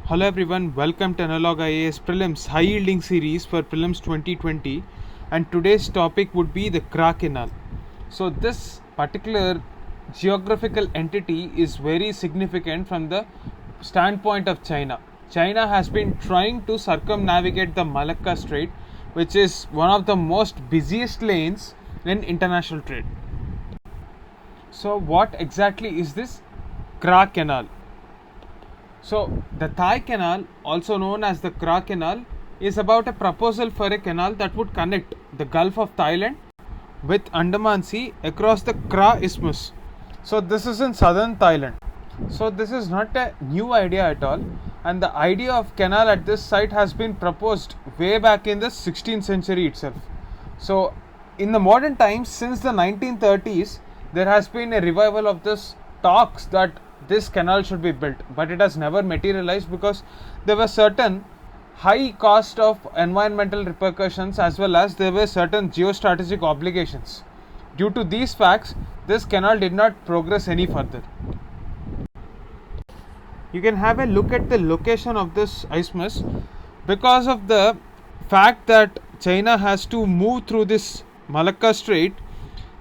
Hello everyone, welcome to Analog IAS Prelims High Yielding Series for Prelims 2020, and today's topic would be the Kra Canal. So this particular geographical entity is very significant from the standpoint of China. China has been trying to circumnavigate the Malacca Strait, which is one of the most busiest lanes in international trade. So what exactly is this Kra Canal? So, the Thai Canal, also known as the Kra Canal, is about a proposal for a canal that would connect the Gulf of Thailand with Andaman Sea across the Kra Isthmus. So, this is in southern Thailand. So, this is not a new idea at all, and the idea of canal at this site has been proposed way back in the 16th century itself. So, in the modern times, since the 1930s, there has been a revival of this talks that this canal should be built, but it has never materialized because there were certain high cost of environmental repercussions as well as there were certain geostrategic obligations. Due to these facts, this canal did not progress any further. You can have a look at the location of this isthmus. Because of the fact that China has to move through this Malacca Strait,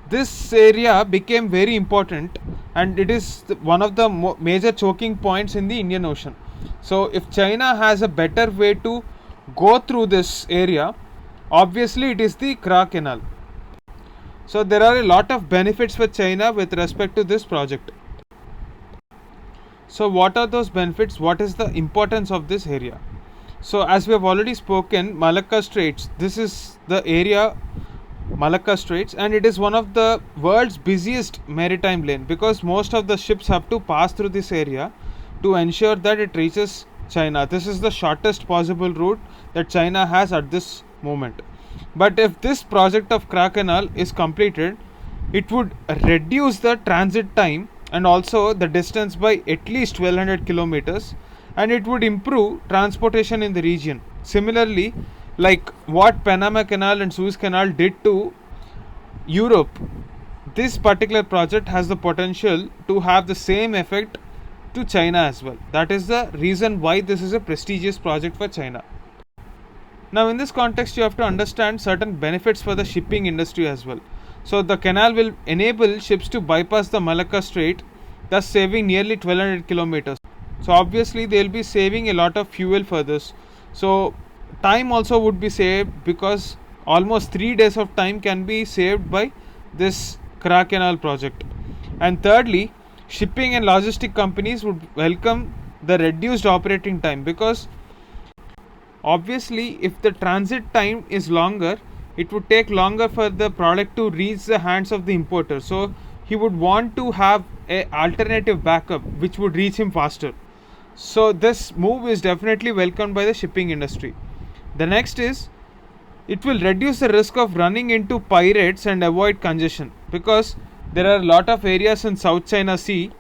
this area became very important, and it is one of the major choking points in the Indian Ocean. So if China has a better way to go through this area, obviously it is the Kra Canal. So there are a lot of benefits for China with respect to this project. So what are those benefits? What is the importance of this area? So as we have already spoken, Malacca Straits, this is the area Malacca Straits, and it is one of the world's busiest maritime lane because most of the ships have to pass through this area to ensure that it reaches China. This is the shortest possible route that China has at this moment. But if this project of Kra Canal is completed, it would reduce the transit time and also the distance by at least 1200 kilometers, and it would improve transportation in the region. Similarly, like what Panama Canal and Suez Canal did to Europe, this particular project has the potential to have the same effect to China as well. That is the reason why this is a prestigious project for China. Now in this context, you have to understand certain benefits for the shipping industry as well. So the canal will enable ships to bypass the Malacca Strait, thus saving nearly 1200 kilometers. So obviously they will be saving a lot of fuel for this. So time also would be saved because almost 3 days of time can be saved by this Kra Canal project. And thirdly, shipping and logistic companies would welcome the reduced operating time because obviously if the transit time is longer, it would take longer for the product to reach the hands of the importer. So he would want to have a alternative backup which would reach him faster. So this move is definitely welcomed by the shipping industry. The next is it will reduce the risk of running into pirates and avoid congestion because there are a lot of areas in South China Sea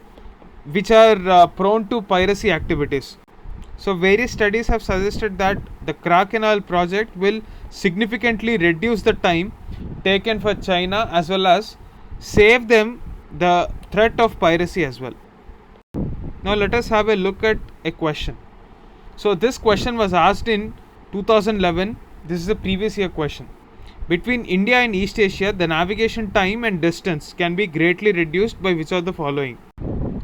which are prone to piracy activities. So various studies have suggested that the Kra Canal project will significantly reduce the time taken for China as well as save them the threat of piracy as well. Now let us have a look at a question. So this question was asked in 2011. This is a previous year question. Between India and East Asia, the navigation time and distance can be greatly reduced by which of the following?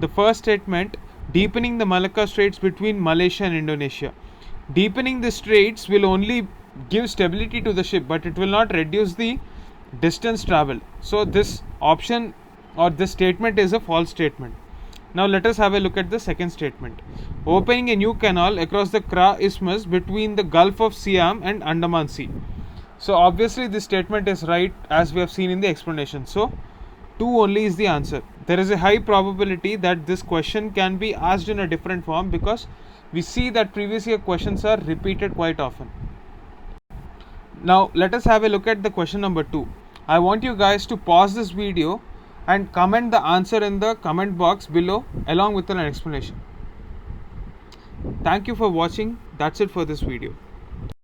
The first statement, deepening the Malacca Straits between Malaysia and Indonesia. Deepening the straits will only give stability to the ship, but it will not reduce the distance traveled. So this option or this statement is a false statement. Now let us have a look at the second statement. Opening a new canal across the Kra Isthmus between the Gulf of Siam and Andaman Sea. So obviously this statement is right as we have seen in the explanation. So 2 only is the answer. There is a high probability that this question can be asked in a different form because we see that previous year questions are repeated quite often. Now let us have a look at the question number 2. I want you guys to pause this video and comment the answer in the comment box below along with an explanation. Thank you for watching. That's it for this video.